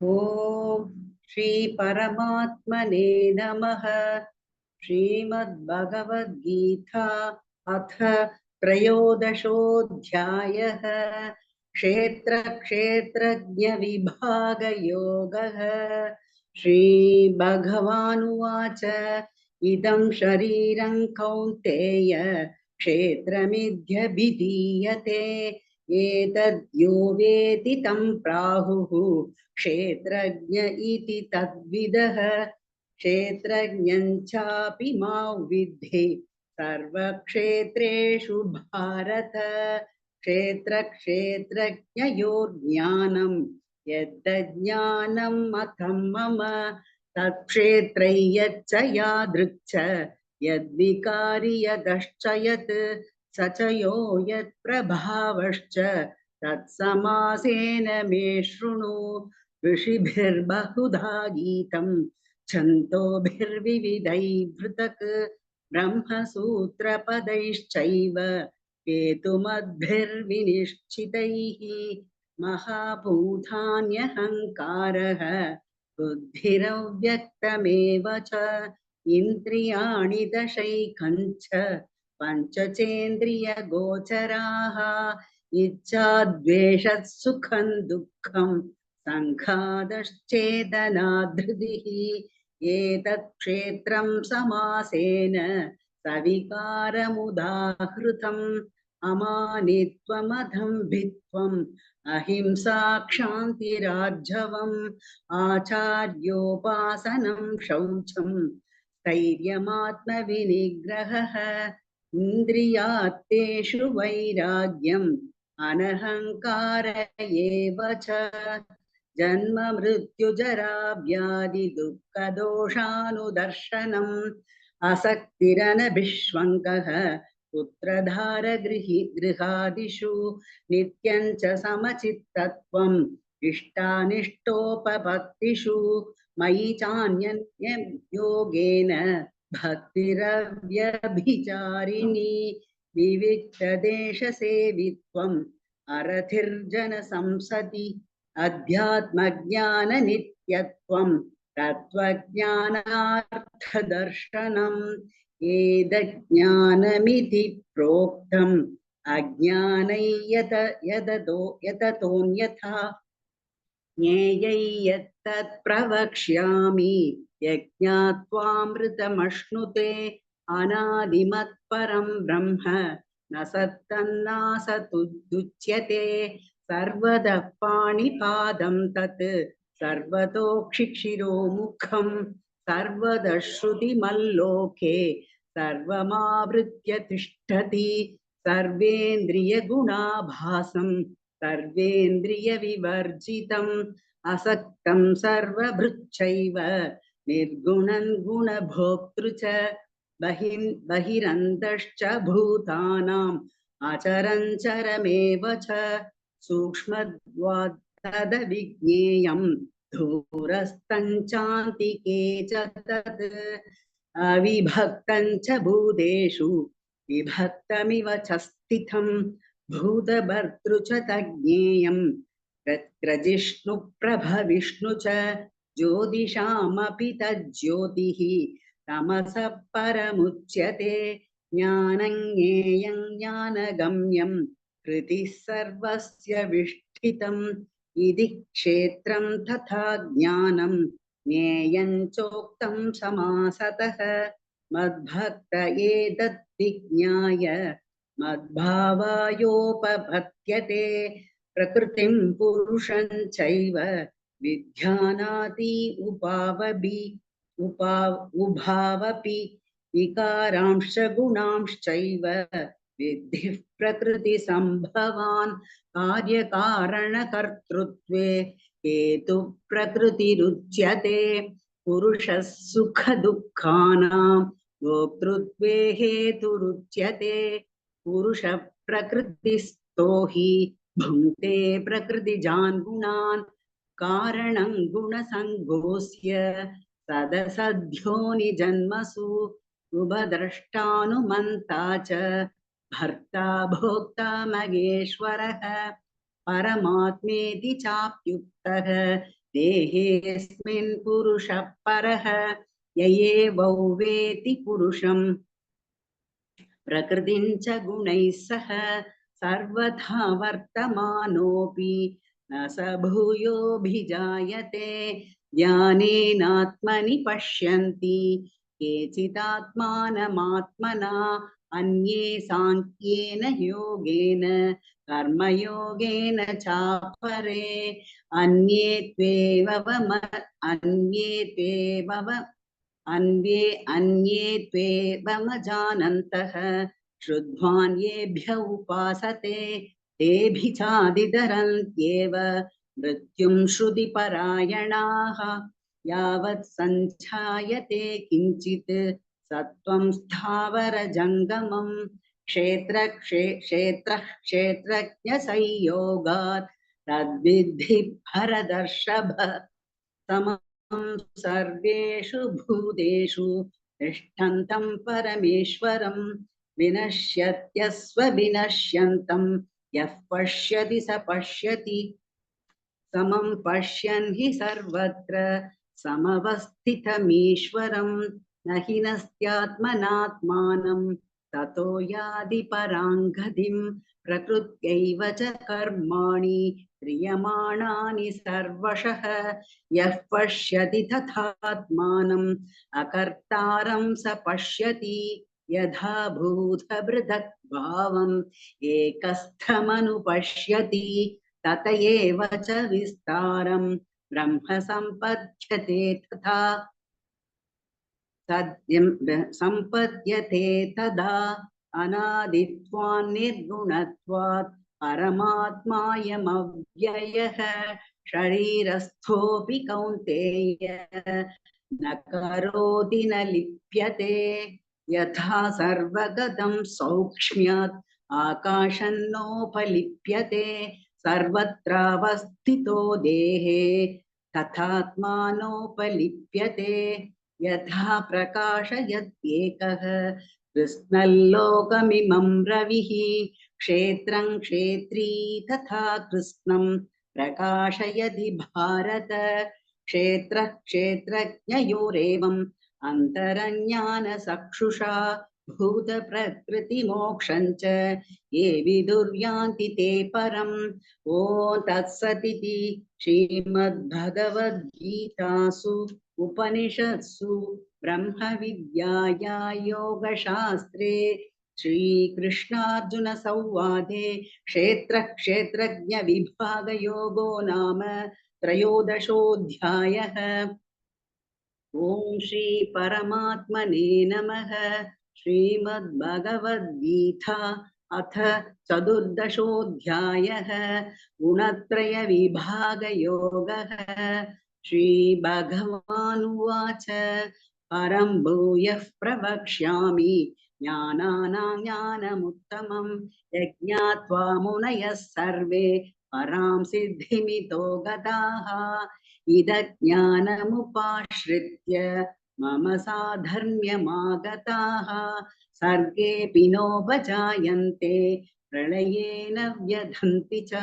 ओम श्री परमात्मने नमः। श्रीमद्भगवद्गीता अथ त्रयोदशोऽध्यायः। क्षेत्र क्षेत्रज्ञ विभाग योगः। श्रीभगवानुवाच इदं शरीरं कौन्तेय क्षेत्रमित्यभिधीयते एतद्यो वेति तं प्राहुः क्षेत्रज्ञ इति तद्विदः। क्षेत्रज्ञं चापि मां विद्धि सर्वक्षेत्रेषु भारत। क्षेत्रक्षेत्रज्ञयोर्ज्ञानं यद्ज्ञानं मतं मम तत्क्षेत्रय्यच्च यादृक् च यद्विकारि यदश्च यत् स च यो यत्प्रभावश्च तत्समासेन मे शृणु। ऋषिभिर्बहुधा गीतं छन्दोभिर्विविधैः पृथक् ब्रह्मसूत्रपदैश्चैव हेतुमद्भिर्विनिश्चितैः। महाभूतान्यहङ्कारः बुद्धिरव्यक्तमेव च इन्द्रियाणि दशैकञ्च पञ्चचेन्द्रियगोचराः इच्छा द्वेषः सुखं दुःखं संघातश्चेतना धृतिः। एतत् क्षेत्रं समासेन सविकारमुदाहृतम् अमानित्वमदम्भित्वम् अहिंसा क्षान्तिरार्जवम् आचार्योपासनं शौचं स्थैर्यमात्मविनिग्रहः इन्द्रियार्थेषु वैराग्यम् अनहङ्कार एव च। जन्म मृत्यु जरा व्याधि दुःख दोषानुदर्शनम् असक्तिरनभिष्वङ्गः पुत्रधार गृहादिषु नित्यं च समचित्तत्वम् इष्टानिष्टोपपत्तिषु मयि चान्यन्य योगेन भक्तिरव्यभिचारिणी विविक्तदेशसेवित्वम् अरतिर्जनसंसदि अध्यात्मज्ञाननित्यत्वम् तत्त्वज्ञानार्थदर्शनम् एतज्ज्ञानमिति प्रोक्तम् अज्ञानै यततोऽन्यथा ज्ञेयै यत्तत् प्रवक्ष्यामि यज्ञात्वामृतमश्नुते अनादिमत्परं ब्रह्म न सत्तन्नासदुच्यते सर्वतः पाणिपादं तत् सर्वतोक्षिशिरोमुखं सर्वतः श्रुतिमल्लोके सर्वमावृत्य तिष्ठति सर्वेन्द्रियगुणाभासं सर्वेन्द्रियविवर्जितम् असक्तं सर्वभृच्चैव निर्गुणं गुणभोक्तृ च बहिरन्तश्च भूतानाम् अचरञ्चरमेव च सूक्ष्मत्वात् तदविज्ञेयं दूरस्थञ्चान्तिके च तत् अविभक्तं च भूतेषु विभक्तमिव च स्थितं भूतभर्तृ च तज्ज्ञेयं प्रजिष्णु प्रभविष्णु च ज्योतिषामपि तज्ज्योतिः तमसः परमुच्यते ज्ञानं ज्ञेयं ज्ञानगम्यं हृदिः सर्वस्य विष्ठितम् इति क्षेत्रं तथा ज्ञानं ज्ञेयं चोक्तं समासतः मद्भक्त एतत् विज्ञाय मद्भावायोपपद्यते प्रकृतिं पुरुषं चैव विद्यानाति उभावपि विकारांश्च गुणांश्चैव विद्धिः प्रकृतिसम्भवान् कार्यकारणकर्तृत्वे हेतु प्रकृतिरुच्यते पुरुषः सुखदुःखानां भोक्तृत्वे हेतुरुच्यते पुरुष प्रकृतिस्थो हि भुङ्क्ते प्रकृतिजान् गुणान् कारणं गुणसङ्गोऽस्य सदसद्योनिजन्मसु उपद्रष्टानुमन्ता च भर्ता भोक्ता महेश्वरः परमात्मेति चाप्युक्तः देहेऽस्मिन् पुरुषः परः य एवौ वेति पुरुषम् प्रकृतिं च गुणैः सह सर्वथा वर्तमानोऽपि न स भूयोऽभिजायते ज्ञानेनात्मनि पश्यन्ति केचिदात्मानमात्मना अन्ये साङ्ख्येन योगेन कर्मयोगेन चापरे अन्ये त्वेवम अन्ये त्वेवमजानन्तः श्रुध्वान् येभ्य उपासते तेऽभिचादितरन्त्येव मृत्युं श्रुतिपरायणाः यावत् सञ्जायते किञ्चित् सत्त्वं स्थावरजङ्गमं क्षेत्रज्ञसंयोगात् तद्विद्धि भरतर्षभ समं सर्वेषु भूतेषु तिष्ठन्तं परमेश्वरं विनश्यत्यस्वविनश्यन्तं यः पश्यति स पश्यति समं पश्यन् हि सर्वत्र समवस्थितमीश्वरं न हि नस्त्यात्मनात्मानं ततो याति परां गतिं प्रकृत्यैव च कर्माणि क्रियमाणानि सर्वशः यः पश्यति तथात्मानम् अकर्तारं स पश्यति यथा भूतभृदक् भावम् एकस्थमनुपश्यति तत एव च विस्तारं ब्रह्म सम्पद्यते तथा सद्यं सम्पद्यते तदा अनादित्वान् निर्गुणत्वात् परमात्मायमव्ययः शरीरस्थोऽपि कौन्तेय न करोति न लिप्यते यथा सर्वगतं सौक्ष्म्यात् आकाशन्नोपलिप्यते सर्वत्रावस्थितो देहे तथात्मानोपलिप्यते यथा प्रकाशयत्येकः कृत्स्नल्लोकमिमं रविः क्षेत्रं क्षेत्री तथा कृत्स्नं प्रकाशयति भारत क्षेत्रः क्षेत्रज्ञयोरेवम् अन्तरज्ञानचक्षुषा भूतप्रकृतिमोक्षं च ये विदुर्यान्ति ते परम् ॐ तत्सदिति श्रीमद्भगवद्गीतासु उपनिषत्सु ब्रह्मविद्याया योगशास्त्रे श्रीकृष्णार्जुन संवादे क्षेत्रक्षेत्रज्ञविभागयोगो नाम त्रयोदशोऽध्यायः। ॐ श्री परमात्मने नमः। श्रीमद्भगवद्गीता अथ चतुर्दशोऽध्यायः गुणत्रयविभागयोगः। श्रीभगवानुवाच परं भूयः प्रवक्ष्यामि ज्ञानानां ज्ञानमुत्तमं यज्ञात्वा मुनयः सर्वे परां सिद्धिमितो गताः इदज्ञानमुपाश्रित्य मम साधर्म्यमागताः सर्गेऽपि नोपजायन्ते प्रलयेन व्यधन्ति च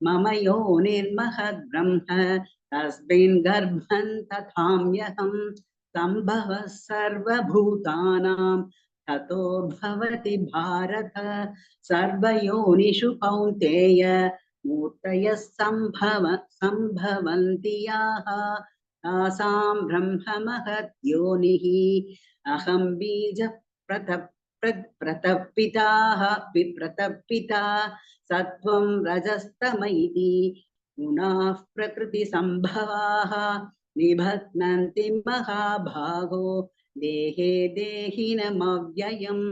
मम योनिर्महद्ब्रह्म तस्मिन् गर्भं तथाम्यहं सम्भवः सर्वभूतानां ततो भवति भारत सर्वयोनिषु कौन्तेय मूर्तयः सम्भवन्ति याः तासां ब्रह्म महद्योनिः अहं बीजः प्रतप्पिता सत्त्वं रजस्तम इति गुणाः प्रकृतिसम्भवाः निबध्नन्ति महाभागो देहे देहिनमव्ययम्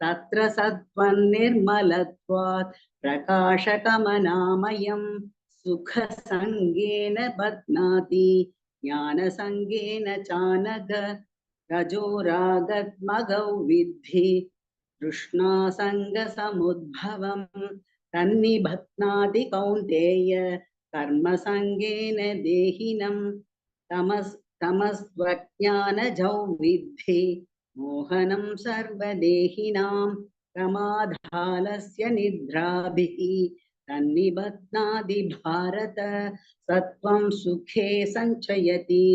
तत्र सत्त्वं निर्मलत्वात् प्रकाशकमनामयं सुखसङ्गेन बध्नाति ज्ञानसङ्गेन चानघ रजोरागत्मगौ विद्धि तृष्णासङ्गसमुद्भवम् तन्निबध्नाति कौन्तेय कर्मसङ्गेन देहिनं तमस्त्वज्ञानजौ विद्धि मोहनं सर्वदेहिनां प्रमादालस्य निद्राभिः तन्निबध्नाति भारत सत्वं सुखे सञ्चयति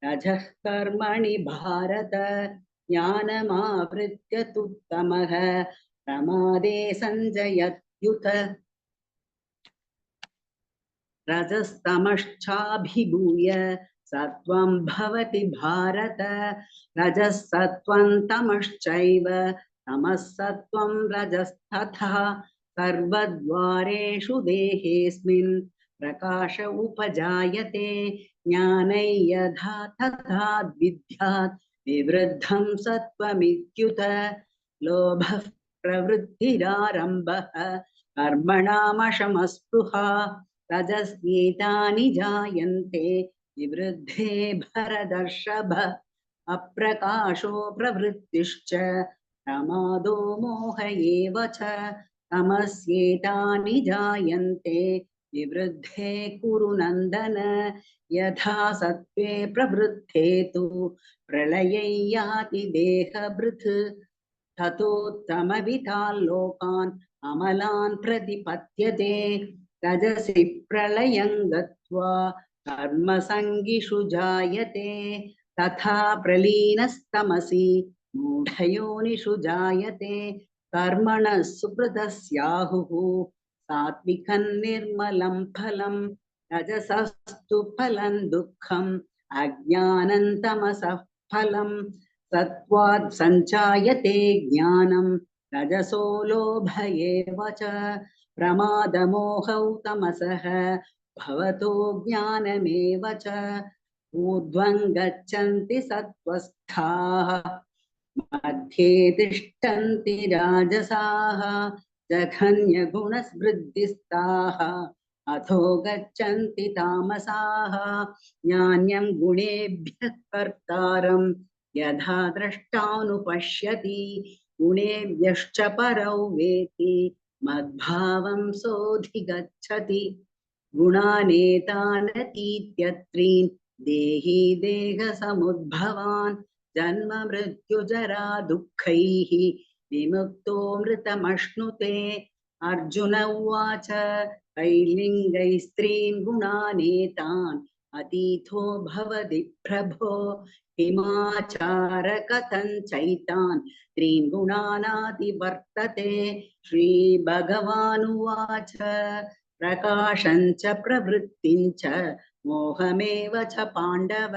रजः कर्मणि भारत ज्ञानमावृत्य तु तमः प्रमादे सञ्जयत्युत रजस्तमश्चाभिभूय सत्वं भवति भारत रजः सत्वं तमश्चैव तमः सत्वं रजस्तथा सर्वद्वारेषु देहेऽस्मिन् प्रकाश उपजायते ज्ञानै यथा तथा विद्यात् विवृद्धं सत्वमित्युत लोभः प्रवृत्तिरारम्भः कर्मणामशमस्पृहा रजस्येतानि जायन्ते विवृद्धे भरतर्षभ अप्रकाशो प्रवृत्तिश्च प्रमादो मोह एव च तमस्येतानि जायन्ते विवृद्धे कुरु नन्दन यथा सत्त्वे प्रवृद्धे तु प्रलये याति देहभृत् ततोत्तमविताल्लोकान् अमलान् प्रतिपद्यते रजसि प्रलयं गत्वा कर्मसङ्गिषु जायते तथा प्रलीनस्तमसि मूढयोनिषु जायते कर्मणः सुकृतस्याहुः सात्विकं निर्मलं फलं रजसस्तु फलं दुःखम् अज्ञानं तमसः फलं सत्त्वात् सञ्जायते ज्ञानं रजसो लोभ एव च प्रमादमोहौ तमसः भवतो ज्ञानमेव च ऊर्ध्वं गच्छन्ति सत्त्वस्थाः मध्ये तिष्ठन्ति राजसाः जघन्यगुणस्मृद्धिस्ताः अधो गच्छन्ति तामसाः ज्ञान्यं गुणेभ्यः कर्तारं यथा द्रष्टानुपश्यति गुणेभ्यश्च परौ वेति मद्भावं सोऽधिगच्छति गुणानेतानतीत्यत्रीन् देही देहसमुद्भवान् जन्म मृत्युजरा दुःखैः विमुक्तो मृतमश्नुते अर्जुन उवाच कैर्लिङ्गैस्त्रीन् गुणानेतान् अतीतो भवति प्रभो हिमाचार कथञ्चैतान् त्रीन् गुणानातिवर्तते श्रीभगवानुवाच प्रकाशञ्च प्रवृत्तिञ्च मोहमेव च पाण्डव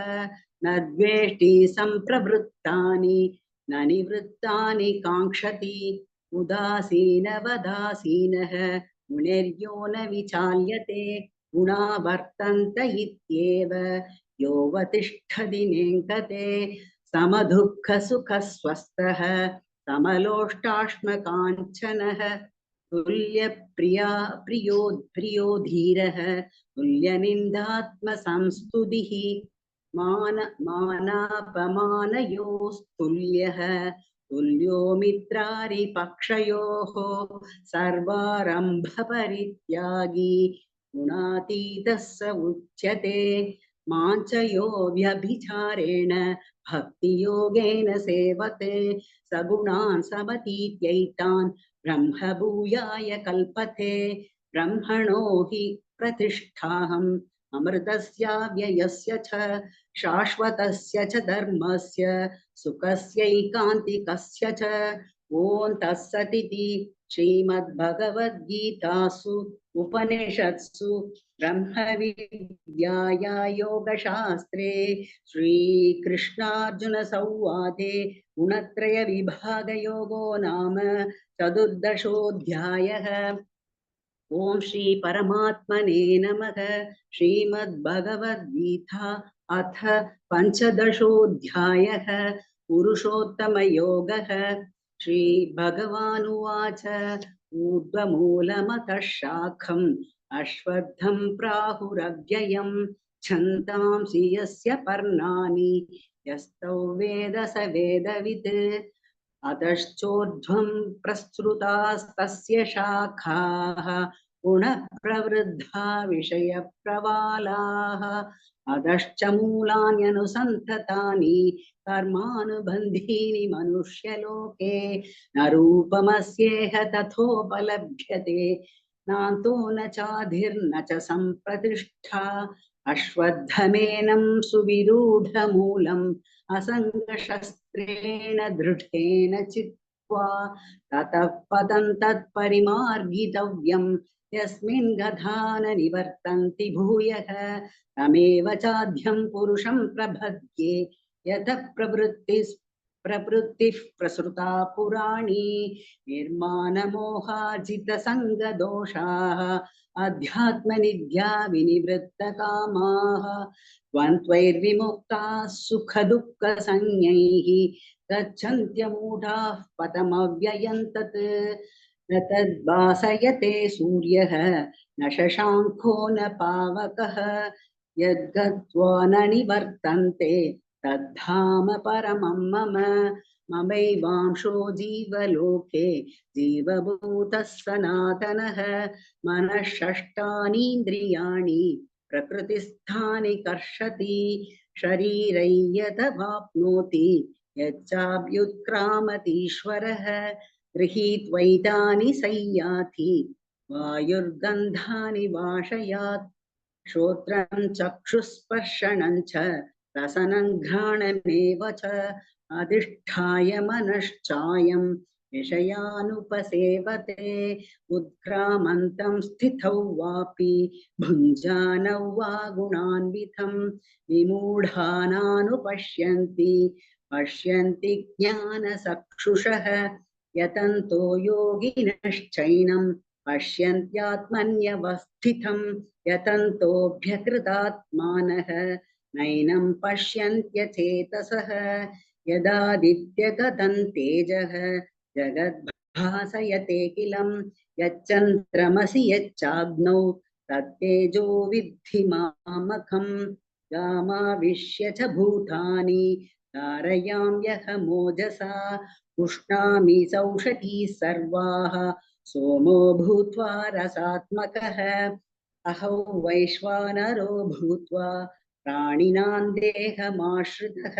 न द्वेष्टि सम्प्रवृत्तानि न निवृत्तानि काङ्क्षति उदासीनवदासीनः मुनिर्यो न विचाल्यते गुणा वर्तन्त इत्येव योऽवतिष्ठति नेङ्गते समदुःखसुखस्वस्थः समलोष्टाश्मकाञ्चनः तुल्यप्रिया प्रियो धीरः तुल्यनिन्दात्मसंस्तुतिः मानापमानयोस्तुल्यः तुल्यो मित्रारिपक्षयोः सर्वारम्भपरित्यागी गुणातीतः स उच्यते माञ्चयो व्यभिचारेण भक्तियोगेन सेवते सगुणान् समतीत्यैतान् ब्रह्मभूयाय कल्पते ब्रह्मणो हि प्रतिष्ठाहम् अमृतस्याव्ययस्य च शाश्वतस्य च धर्मस्य सुखस्यैकान्तिकस्य च ॐ तत्सदिति श्रीमद्भगवद्गीतासु उपनिषत्सु ब्रह्मविद्याया योगशास्त्रे श्रीकृष्णार्जुनसंवादे गुणत्रयविभागयोगो नाम चतुर्दशोऽध्यायः। ओम श्री परमात्मने नमः। श्रीमद्भगवद्गीता अथ पंचदशोऽध्यायः पुरुषोत्तमयोगः। श्रीभगवानुवाच ऊर्ध्वमूलमतः शाखम् अश्वत्थं प्राहुरव्ययम् छन्दांसि यस्य पर्णानि यस्तौ वेद स वेदवित् अधश्चोर्ध्वं प्रसृतास्तस्य शाखाः गुणः प्रवृद्धा विषयप्रवालाः अधश्च मूलान्यनुसन्ततानि कर्मानुबन्धीनि मनुष्यलोके न रूपमस्येह तथोपलभ्यते नान्तो न चाधिर्न च सम्प्रतिष्ठा अश्वत्थमेनं सुविरूढमूलम् असङ्गशस्त्रेण दृढेन चित्वा ततः पदं तत्परिमार्गितव्यम् यस्मिन् गधा न निवर्तन्ति भूयः तमेव चाद्यं पुरुषं प्रपद्ये यतः प्रवृत्तिः प्रसृता पुराणी निर्माणमोहाजितसङ्गदोषाः अध्यात्मनिद्या विनिवृत्तकामाः द्वन्द्वैर्विमुक्ताः सुखदुःखसंज्ञैः गच्छन्त्यमूढाः पदमव्ययं तत् न तद्भासयते सूर्यः न शशाङ्को न पावकः यद्गत्वा न निवर्तन्ते तद्धाम परमं मम ममैवांशो जीवलोके जीवभूतः सनातनः मनः षष्ठानीन्द्रियाणि प्रकृतिस्थानि कर्षति शरीरै यदवाप्नोति यच्चाभ्युत्क्रामतीश्वरः गृहीत्वैतानि संयाति वायुर्गन्धानि वाशयात् श्रोत्रं चक्षुस्पर्शनं च रसनं घ्राणमेव च अधिष्ठाय मनश्चायं विषयानुपसेवते उत्क्रामन्तं स्थितौ वापि भुञ्जानौ वा गुणान्वितं विमूढानानुपश्यन्ति पश्यन्ति ज्ञानचक्षुषः यतन्तो योगिनश्चैनं पश्यन्त्यात्मन्यवस्थितं यतन्तोऽभ्यकृतात्मानः नैनं पश्यन्त्यचेतसः यदादित्यगतं तेजः जगद्भासयतेऽखिलं यच्चन्द्रमसि यच्चाग्नौ तत्तेजो विद्धि मामकं गामाविश्य च भूतानि धारयाम्यहमोजसा पुष्णामि सौषधीः सर्वाः सोमो भूत्वा रसात्मकः अहौ वैश्वानरो भूत्वा प्राणिनां देहमाश्रितः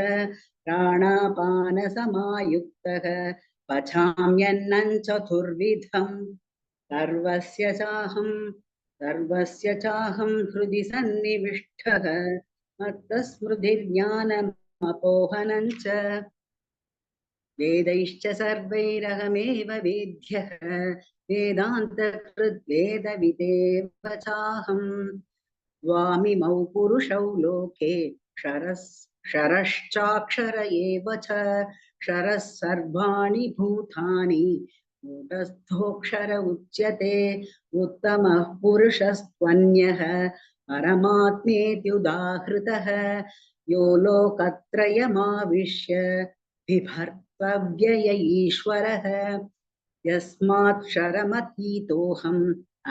प्राणापानसमायुक्तः पचाम्यन्नं चतुर्विधं सर्वस्य चाहं हृदि सन्निविष्टः मत्तस्मृतिर्ज्ञानमपोहनं च वेदैश्च सर्वैरहमेव वेद्यः वेदान्तकृद्वेदविदेव चाहम् द्वामिमौ पुरुषौ लोके क्षरश्चाक्षर एव च क्षरः सर्वाणि भूतानि कूटस्थोऽक्षर उच्यते उत्तमः पुरुषस्त्वन्यः परमात्मेत्युदाहृतः यो लोकत्रयमाविश्य बिभर्तव्यय ईश्वरः यस्मात्क्षरमतीतोऽहम्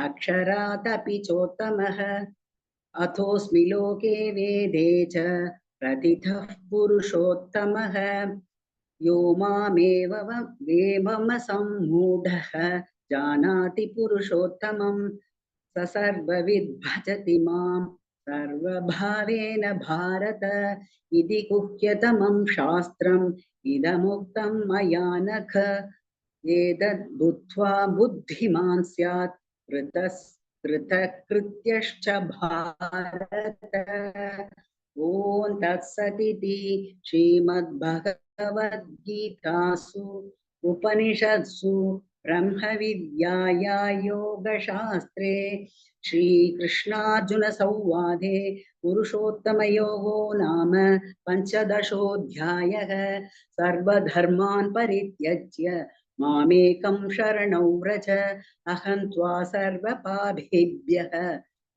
अक्षरादपि चोत्तमः अथोऽस्मि लोके वेदे च प्रथितः पुरुषोत्तमः यो मामेवमसम्मूढः जानाति पुरुषोत्तमं स सर्वविद् भजति मां सर्वभावेन भारत इति गुह्यतमं शास्त्रम् इदमुक्तं मया नघ एतद्बुद्ध्वा बुद्धिमान् स्यात् कृतकृत्यश्च भारत ॐ तत्सदिति श्रीमद्भगवद्गीतासु उपनिषत्सु ब्रह्मविद्याया योगशास्त्रे श्रीकृष्णार्जुनसंवादे पुरुषोत्तमयोगो नाम पञ्चदशोऽध्यायः सर्वधर्मान् परित्यज्य मामेकं शरणौ व्रज अहं त्वा सर्वपापेभ्यः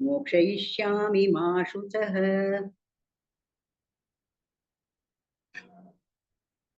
मोक्षयिष्यामि मा शुचः।